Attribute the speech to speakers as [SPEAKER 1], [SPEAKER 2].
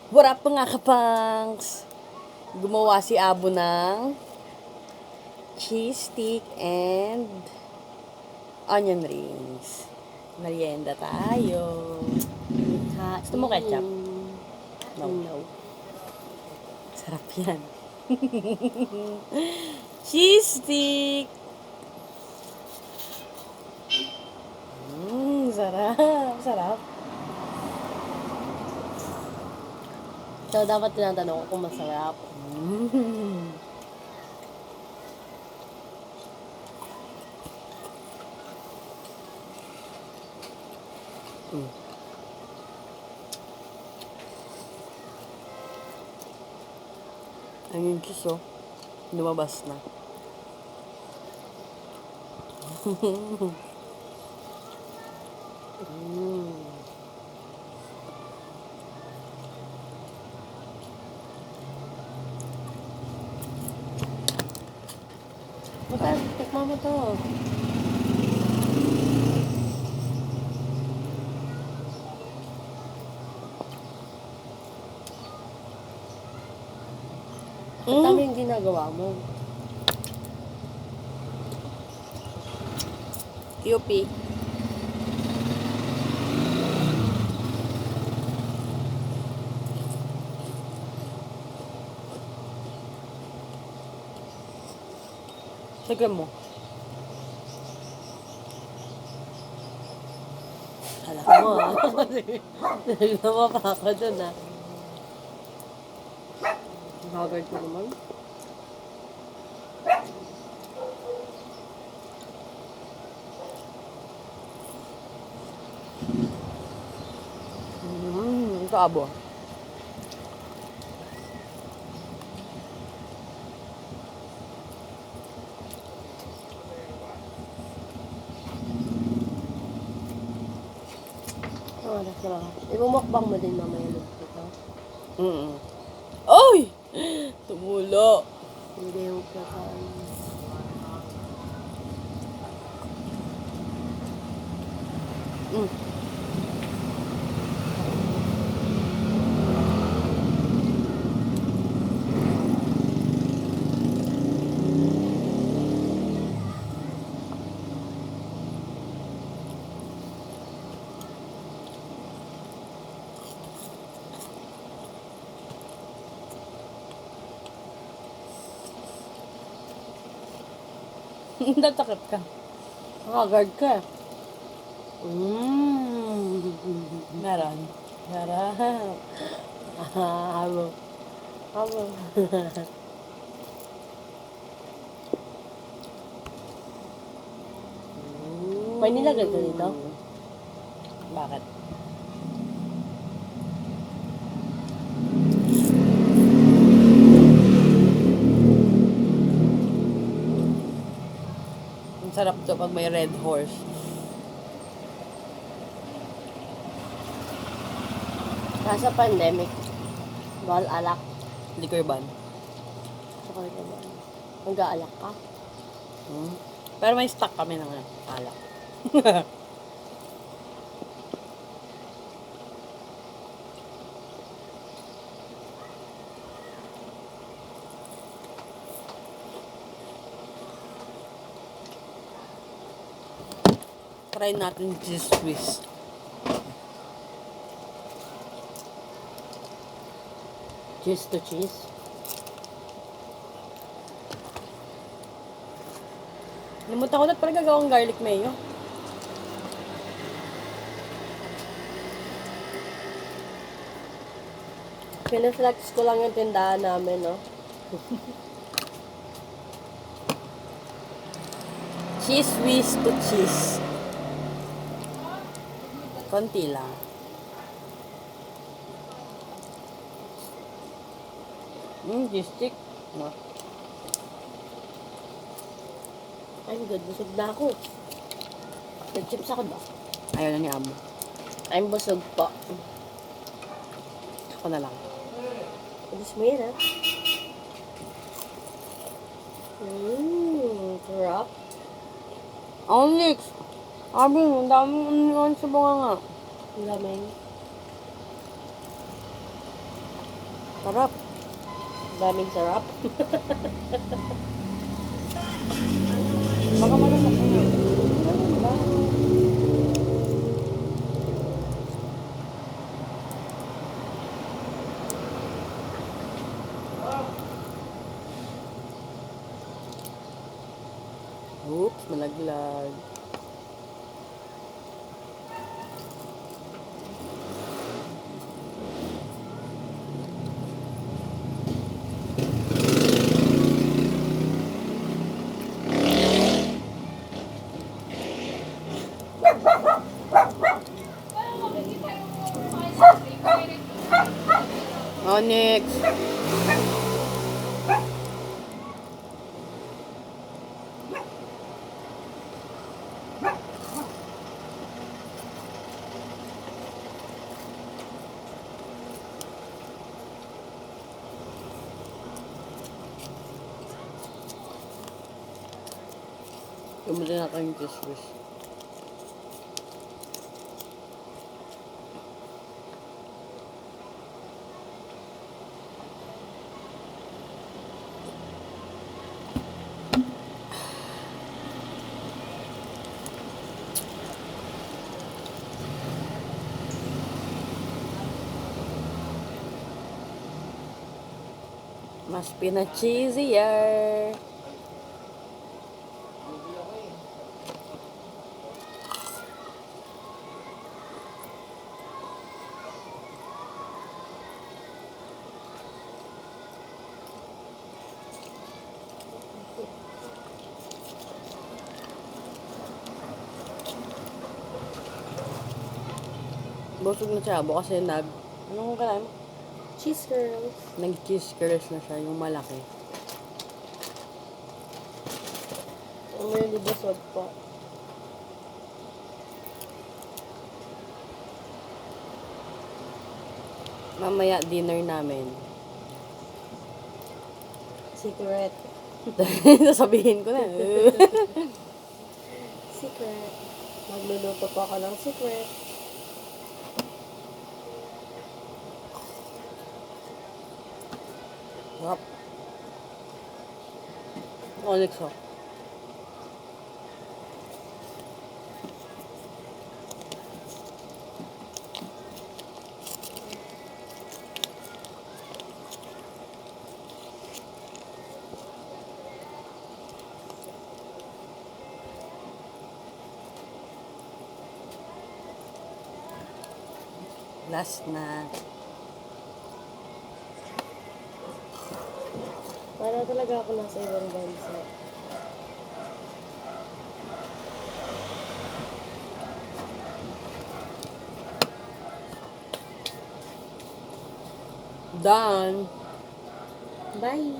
[SPEAKER 1] What up mga kapangs? Gumawa si Abo ng cheese stick and onion rings. Merienda tayo. Gusto mo ketchup? No.
[SPEAKER 2] No.
[SPEAKER 1] Sarap yan. Cheese stick! Sarap. Sarap.
[SPEAKER 2] So, dapat tinatanong ko kung masarap.
[SPEAKER 1] Ang yung juice, oh. Lumabas na.
[SPEAKER 2] Basta, tikman mo to. Ang dami yung ginagawa mo.
[SPEAKER 1] QP. Tignan mo.
[SPEAKER 2] Kala mo ah. Nagnawa pa ako dun ah. Haggard ko naman.
[SPEAKER 1] Ito Abo.
[SPEAKER 2] Oh, that's naman. Ibumukbang mo din mamaya loob dito.
[SPEAKER 1] Oy! Tumulo.
[SPEAKER 2] Hindi yung kasaan.
[SPEAKER 1] Tatakot ka.
[SPEAKER 2] Haggard ka.
[SPEAKER 1] Meron. Meron.
[SPEAKER 2] Habo. Habo. May nilagay ka dito?
[SPEAKER 1] Bakit? Ang sarap to pag may red horse.
[SPEAKER 2] Nasa pandemic. Bawal alak.
[SPEAKER 1] Liquor ban.
[SPEAKER 2] Saka ito ba? Mag-aalak ka?
[SPEAKER 1] Pero may stock kami ng alak. Try natin cheese whiz.
[SPEAKER 2] Cheese to cheese.
[SPEAKER 1] Limutan ko na pala gagawang garlic mayo.
[SPEAKER 2] Pinaflex ko lang yung tindahan namin, no?
[SPEAKER 1] Cheese whiz to cheese. Konti lang. Cheese stick.
[SPEAKER 2] I'm good. Busog na ako. Nag-chips ako ba?
[SPEAKER 1] Ayaw na ni Amo.
[SPEAKER 2] I'm busog po.
[SPEAKER 1] Ako na lang.
[SPEAKER 2] Alis mo yan, ha? Sarap.
[SPEAKER 1] Onyx! Abi, ang daming sa bunga nga.
[SPEAKER 2] Ang daming.
[SPEAKER 1] Sarap.
[SPEAKER 2] Daming sarap.
[SPEAKER 1] Baka malasak na yun. Oops, malaglag. Onyx. Tumuli na kayong kismis. Mas pina-cheesier. Busog na siya. Bukas kasi anong kalahin mo?
[SPEAKER 2] Cheese curls.
[SPEAKER 1] Nag-cheese curls na siya, yung malaki.
[SPEAKER 2] Ang may libasod po.
[SPEAKER 1] Mamaya dinner namin.
[SPEAKER 2] Secret.
[SPEAKER 1] Sasabihin ko na.
[SPEAKER 2] Secret. Magluluto po ako ng secret.
[SPEAKER 1] Sarap. Onyx, oh. Last na.
[SPEAKER 2] Para talaga ako nasa ibang bansa.
[SPEAKER 1] Done.
[SPEAKER 2] Bye!